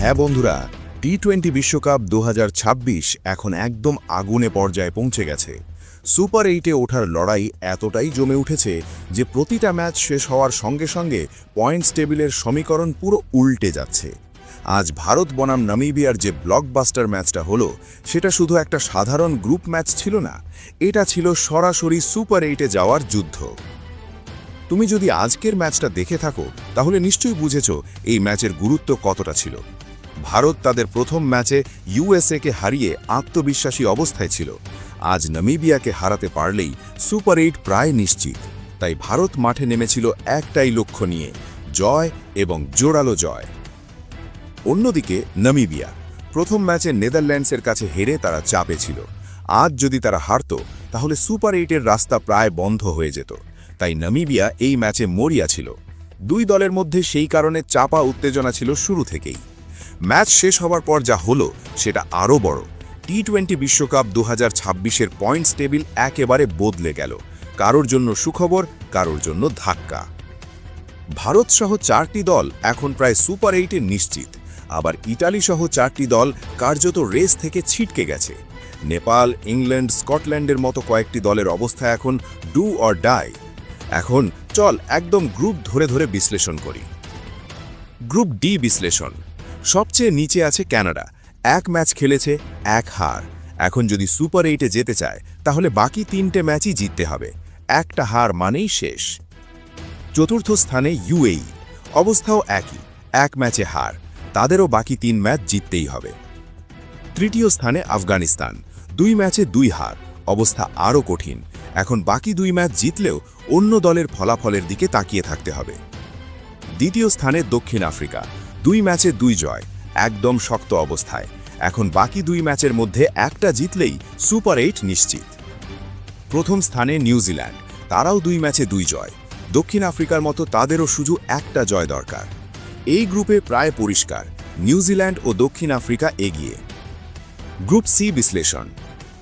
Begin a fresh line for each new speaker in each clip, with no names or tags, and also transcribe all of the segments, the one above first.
হ্যাঁ বন্ধুরা, টি-20 বিশ্বকাপ 2026 এখন একদম আগুনে পর্যায়ে পৌঁছে গেছে। সুপার 8-এ ওঠার লড়াই এতটাই জমে উঠেছে যে প্রতিটা ম্যাচ শেষ হওয়ার সঙ্গে সঙ্গে পয়েন্টস টেবিলের সমীকরণ পুরো উল্টে যাচ্ছে। আজ ভারত বনাম নামিবিয়ার যে ব্লকবাস্টার ম্যাচটা হলো, সেটা শুধু একটা সাধারণ গ্রুপ ম্যাচ ছিল না, এটা ছিল সরাসরি সুপার 8-এ যাওয়ার যুদ্ধ। তুমি যদি আজকের ম্যাচটা দেখে থাকো তাহলে নিশ্চয়ই বুঝেছ এই ম্যাচের গুরুত্ব কতটা ছিল। ভারত তাদের প্রথম ম্যাচে ইউএসএকে হারিয়ে আত্মবিশ্বাসী অবস্থায় ছিল। আজ নামিবিয়াকে হারাতে পারলেই সুপার 8 প্রায় নিশ্চিত। তাই ভারত মাঠে নেমেছিল একটাই লক্ষ্য নিয়ে, জয় এবং জোরালো জয়। অন্যদিকে নামিবিয়া প্রথম ম্যাচে নেদারল্যান্ডসের কাছে হেরে তারা চাপে ছিল। আজ যদি তারা হারত তাহলে সুপার 8-এর রাস্তা প্রায় বন্ধ হয়ে যেত। তাই নামিবিয়া এই ম্যাচে মরিয়া ছিল। দুই দলের মধ্যে সেই কারণে চাপা উত্তেজনা ছিল শুরু থেকেই। ম্যাচ শেষ হওয়ার পর যা হলো সেটা আরও বড়। টি-20 বিশ্বকাপ 2026-এর পয়েন্টস টেবিল একেবারে বদলে গেল। কারোর জন্য সুখবর, কারোর জন্য ধাক্কা। ভারত সহ 4টি দল এখন প্রায় সুপার 8-এ নিশ্চিত। আবার ইতালি সহ 4টি দল কার্যত রেস থেকে ছিটকে গেছে। নেপাল, ইংল্যান্ড, স্কটল্যান্ডের মতো কয়েকটি দলের অবস্থা এখন ডু অর ডাই। এখন চল একদম গ্রুপ ধরে ধরে বিশ্লেষণ করি। গ্রুপ ডি বিশ্লেষণ। সবচেয়ে নিচে আছে কানাডা। এক ম্যাচ খেলেছে, এক হার। এখন যদি সুপার 8-এ যেতে চায় তাহলে বাকি 3টে ম্যাচই জিততে হবে। একটা হার মানেই শেষ। চতুর্থ স্থানে ইউএই। অবস্থাও একই, এক ম্যাচে হার। তাদেরও বাকি 3 ম্যাচ জিততেই হবে। তৃতীয় স্থানে আফগানিস্তান। 2 ম্যাচে 2 হার। অবস্থা আরও কঠিন। এখন বাকি 2 ম্যাচ জিতলেও অন্য দলের ফলাফলের দিকে তাকিয়ে থাকতে হবে। দ্বিতীয় স্থানে দক্ষিণ আফ্রিকা। 2 ম্যাচে 2 জয়, একদম শক্ত অবস্থায়। এখন বাকি 2 ম্যাচের মধ্যে একটা জিতলেই সুপার 8 নিশ্চিত। প্রথম স্থানে নিউজিল্যান্ড। তারাও 2 ম্যাচে 2 জয়। দক্ষিণ আফ্রিকার মতো তাদেরও শুধু একটা জয় দরকার। এই গ্রুপে প্রায় পরিষ্কার, নিউজিল্যান্ড ও দক্ষিণ আফ্রিকা এগিয়ে। গ্রুপ সি বিশ্লেষণ।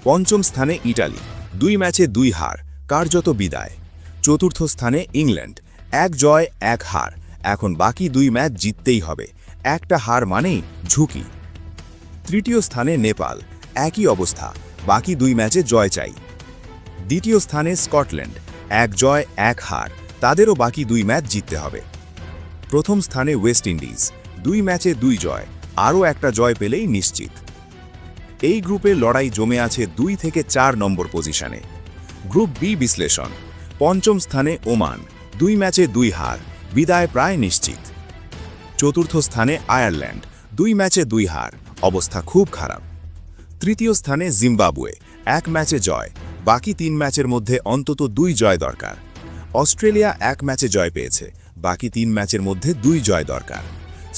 পঞ্চম স্থানে ইটালি। 2 ম্যাচে 2 হার, কার্যত বিদায়। চতুর্থ স্থানে ইংল্যান্ড। 1 জয়, 1 হার। এখন বাকি 2 ম্যাচ জিততেই হবে। একটা হার মানেই ঝুঁকি। তৃতীয় স্থানে নেপাল। একই অবস্থা, বাকি 2 ম্যাচে জয় চাই। দ্বিতীয় স্থানে স্কটল্যান্ড। 1 জয়, 1 হার। তাদেরও বাকি 2 ম্যাচ জিততে হবে। প্রথম স্থানে ওয়েস্ট ইন্ডিজ। 2 ম্যাচে 2 জয়, আরও একটা জয় পেলেই নিশ্চিত। এই গ্রুপে লড়াই জমে আছে 2 থেকে 4 নম্বর পজিশনে। গ্রুপ বি বিশ্লেষণ। পঞ্চম স্থানে ওমান। 2 ম্যাচে 2 হার, বিদায় প্রায় নিশ্চিত। চতুর্থ স্থানে আয়ারল্যান্ড। 2 ম্যাচে 2 হার, অবস্থা খুব খারাপ। তৃতীয় স্থানে জিম্বাবুয়ে। 1 ম্যাচে জয়, বাকি 3 ম্যাচের মধ্যে অন্তত 2 জয় দরকার। অস্ট্রেলিয়া 1 ম্যাচে জয় পেয়েছে, বাকি 3 ম্যাচের মধ্যে 2 জয় দরকার।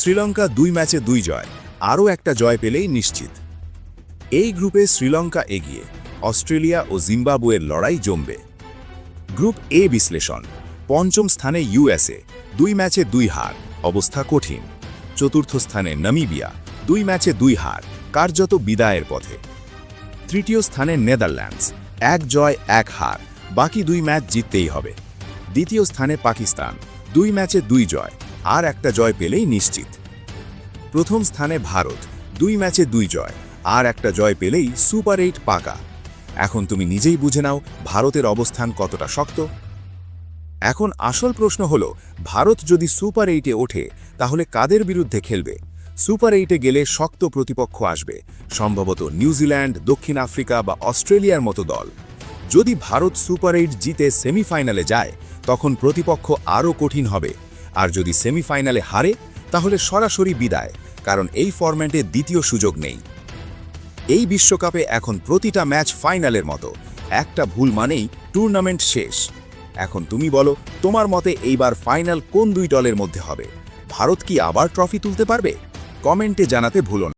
শ্রীলঙ্কা 2 ম্যাচে 2 জয়, আরও একটা জয় পেলেই নিশ্চিত। এই গ্রুপে শ্রীলঙ্কা এগিয়ে, অস্ট্রেলিয়া ও জিম্বাবুয়ের লড়াই জমবে। গ্রুপ এ বিশ্লেষণ। পঞ্চম স্থানে ইউএসএ। 2 ম্যাচে 2 হার, অবস্থা কঠিন। চতুর্থ স্থানে নামিবিয়া। 2 ম্যাচে 2 হার, কার্যত বিদায়ের পথে। তৃতীয় স্থানে নেদারল্যান্ডস। 1 জয়, 1 হার। বাকি 2 ম্যাচ জিততেই হবে। দ্বিতীয় স্থানে পাকিস্তান। 2 ম্যাচে 2 জয়, আর একটা জয় পেলেই নিশ্চিত। প্রথম স্থানে ভারত। 2 ম্যাচে 2 জয়, আর একটা জয় পেলেই সুপার 8 পাকা। এখন তুমি নিজেই বুঝে নাও ভারতের অবস্থান কতটা শক্ত। এখন আসল প্রশ্ন হলো, ভারত যদি সুপার 8-এ ওঠে তাহলে কাদের বিরুদ্ধে খেলবে? সুপার 8-এ গেলে শক্ত প্রতিপক্ষ আসবে, সম্ভবত নিউজিল্যান্ড, দক্ষিণ আফ্রিকা বা অস্ট্রেলিয়ার মতো দল। যদি ভারত সুপার 8 জিতে সেমিফাইনালে যায় তখন প্রতিপক্ষ আরও কঠিন হবে। আর যদি সেমিফাইনালে হারে তাহলে সরাসরি বিদায়, কারণ এই ফরম্যাটে দ্বিতীয় সুযোগ নেই। এই বিশ্বকাপে এখন প্রতিটা ম্যাচ ফাইনালের মতো। একটা ভুল মানেই টুর্নামেন্ট শেষ। এখন তুমি বলো, তোমার মতে এইবার ফাইনাল কোন 2 দলের মধ্যে হবে? ভারত কি আবার ট্রফি তুলতে পারবে? কমেন্টে জানাতে ভুলো না।